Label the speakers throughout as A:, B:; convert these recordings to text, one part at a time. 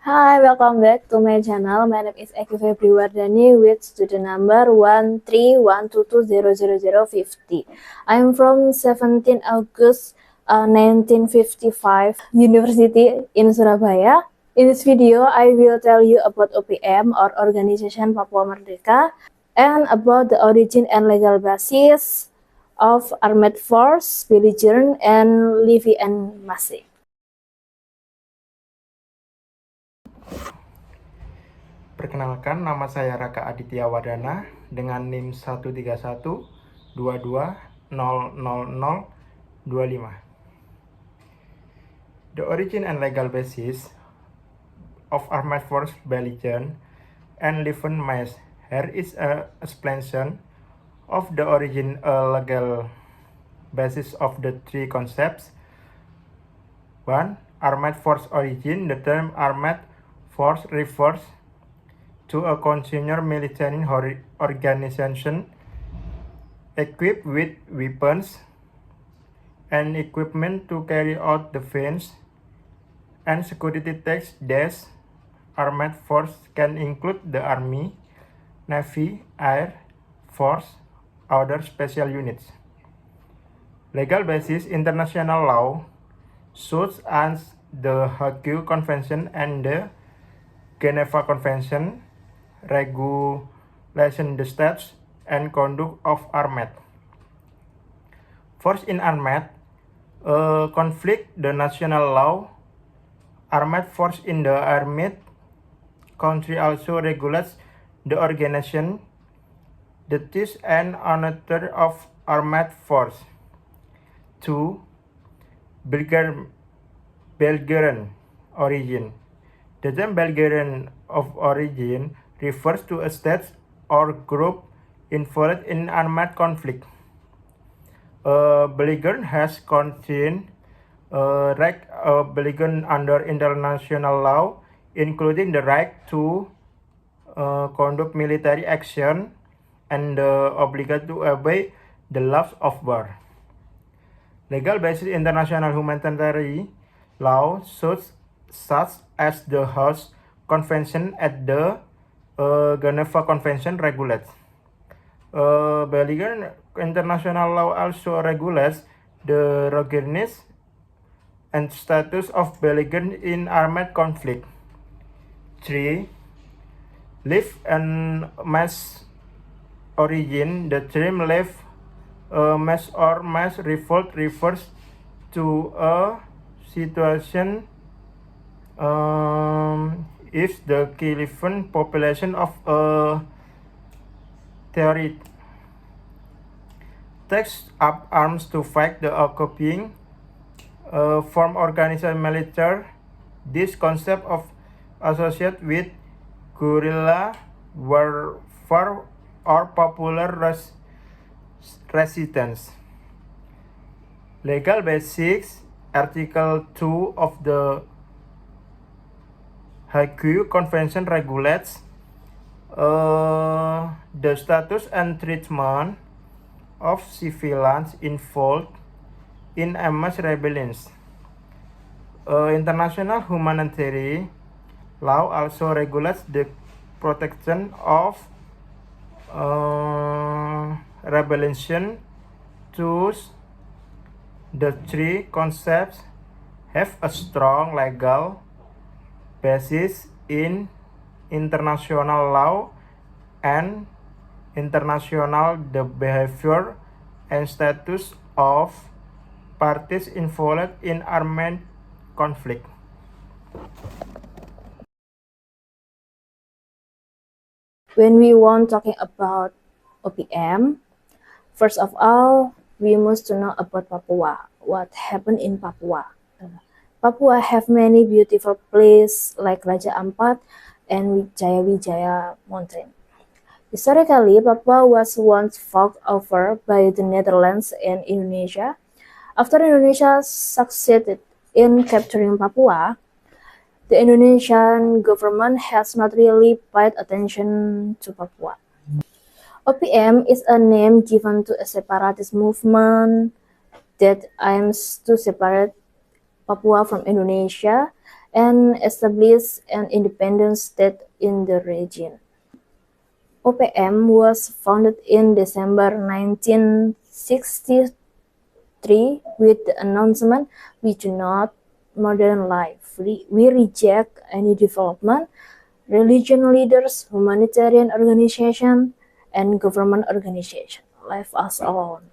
A: Hi, welcome back to my channel. My name is Eki Febri Wardani with student number 13122000050. I'm from 17 August 1955 University in Surabaya. In this video, I will tell you about OPM or Organization Papua Merdeka and about the origin and legal basis of Armed Force, Belligerent, and Levy and Massey.
B: Perkenalkan, nama saya Raka Aditya Wardana dengan NIM 13122000025. The origin and legal basis of Armed Force Belligerent and Levy Mass. Here is an explanation of the origin and legal basis of the three concepts. 1. Armed Force origin. The term Armed Force refers to a consumer military organization equipped with weapons and equipment to carry out defense and security tasks. These armed force can include the Army, Navy, Air Force, other special units. Legal basis: international law, such as the Hague Convention and the Geneva Convention, regulation the steps and conduct of armed force in armed conflict. The national law armed force in the armed country also regulates the organization, duties, and honor of armed force. 2. Belgian origin. The term Belgian of origin refers to a state or group involved in armed conflict. Belligerent has contained right belligerent under international law, including the right to conduct military action and the obligation to obey the laws of war. Legal basis: international humanitarian law, such as the Hague Convention and the Geneva Convention regulates. Belgian international law also regulates the recognition and status of belligerent in armed conflict. 3. Levy and mass origin. The term levy, mass or mass revolt refers to a situation if the killing population of a territory takes up arms to fight the occupying form organized military. This concept of associated with guerrilla warfare or popular resistance. Legal basics: Article 2 of the Hague Convention regulates the status and treatment of civilians involved in armed rebellions. International humanitarian law also regulates the protection of rebellion. Thus, the three concepts have a strong legal basis in international law and international the behavior and status of parties involved in armed conflict.
A: When we want talking about OPM, first of all, we must know about Papua. What happened in Papua? Papua have many beautiful places like Raja Ampat and Wijaya Mountain. Historically, Papua was once fought over by the Netherlands and Indonesia. After Indonesia succeeded in capturing Papua, the Indonesian government has not really paid attention to Papua. OPM is a name given to a separatist movement that aims to separate Papua from Indonesia and establish an independent state in the region. OPM was founded in December 1963 with the announcement, "We do not modern life. We reject any development, religion leaders, humanitarian organization, and government organization. Leave us alone."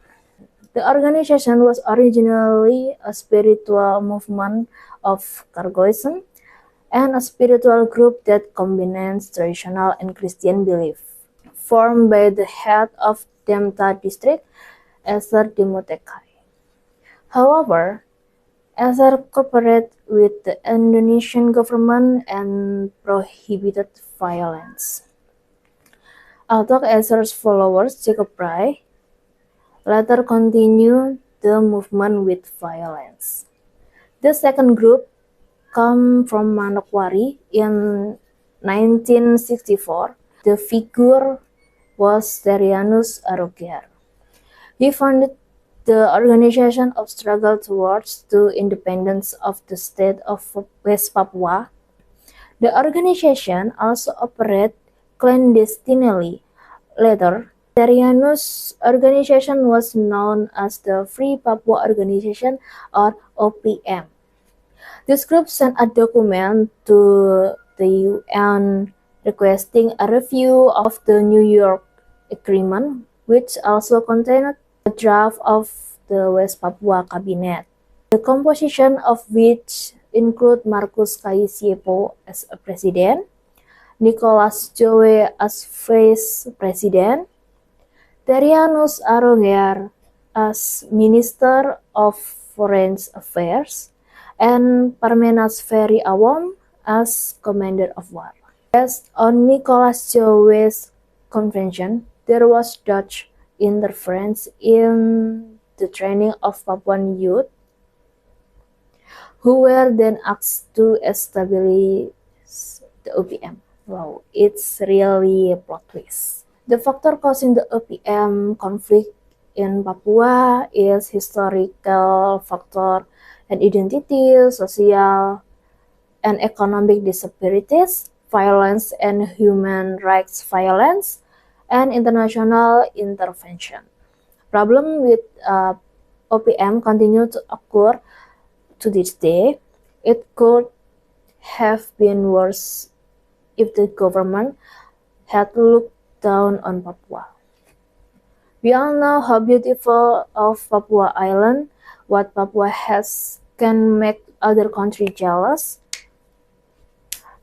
A: The organization was originally a spiritual movement of Kyrgyzstan and a spiritual group that combines traditional and Christian belief, formed by the head of Demta district, Eser Demotekai. However, Eser cooperated with the Indonesian government and prohibited violence. Although Eser's followers, Jacob Bray, later continued the movement with violence. The second group came from Manokwari in 1964. The figure was Terianus Aroger. He founded the Organization of Struggle Towards the Independence of the State of West Papua. The organization also operated clandestinely. Later, Terianus' organization was known as the Free Papua Organization, or OPM. This group sent a document to the UN requesting a review of the New York Agreement, which also contained a draft of the West Papua Cabinet, the composition of which include Marcus Kaisiepo as a president, Nicholas Joe as vice president, Terianus Aroger as Minister of Foreign Affairs, and Parmenas Ferry Awam as Commander of War. Based on Nicholas Joe's convention, there was Dutch interference in the training of Papuan youth, who were then asked to establish the OPM. Wow, it's really a plot twist. The factor causing the OPM conflict in Papua is historical factor and identity, social and economic disparities, violence and human rights violence, and international intervention. Problem with OPM continue to occur to this day. It could have been worse if the government had looked down on Papua. We all know how beautiful of Papua Island, what Papua has can make other countries jealous.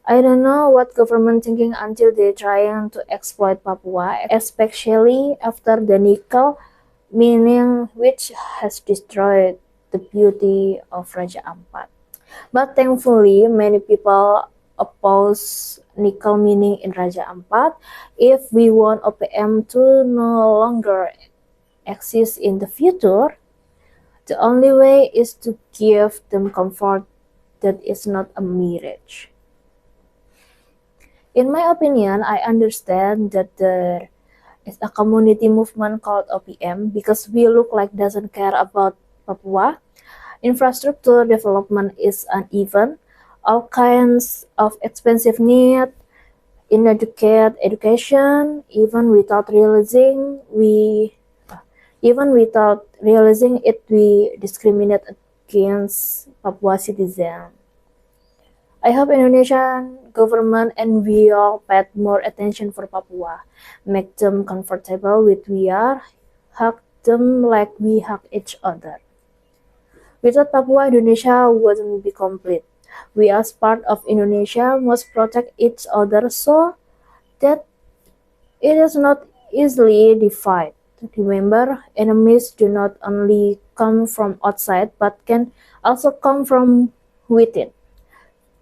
A: I don't know what government thinking until they trying to exploit Papua, especially after the nickel mining, which has destroyed the beauty of Raja Ampat. But thankfully, many people oppose nickel mining in Raja Ampat. If we want OPM to no longer exist in the future, the only way is to give them comfort that is not a mirage. In my opinion, I understand that there is a community movement called OPM because we look like doesn't care about Papua. Infrastructure development is uneven, all kinds of expensive need, inadequate education, even without realizing it, we discriminate against Papua citizens. I hope Indonesian government and we all paid more attention for Papua, make them comfortable with we are, hug them like we hug each other. Without Papua, Indonesia wouldn't be complete. We as part of Indonesia must protect each other so that it is not easily divided. Remember, enemies do not only come from outside but can also come from within.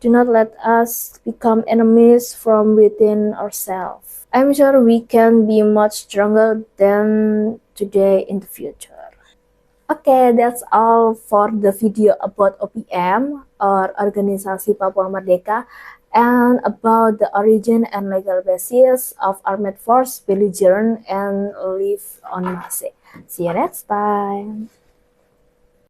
A: Do not let us become enemies from within ourselves. I'm sure we can be much stronger than today in the future. Okay, that's all for the video about OPM, or Organisasi Papua Merdeka, and about the origin and legal basis of Armed Force Belligerent and Live on Mase. See you next time.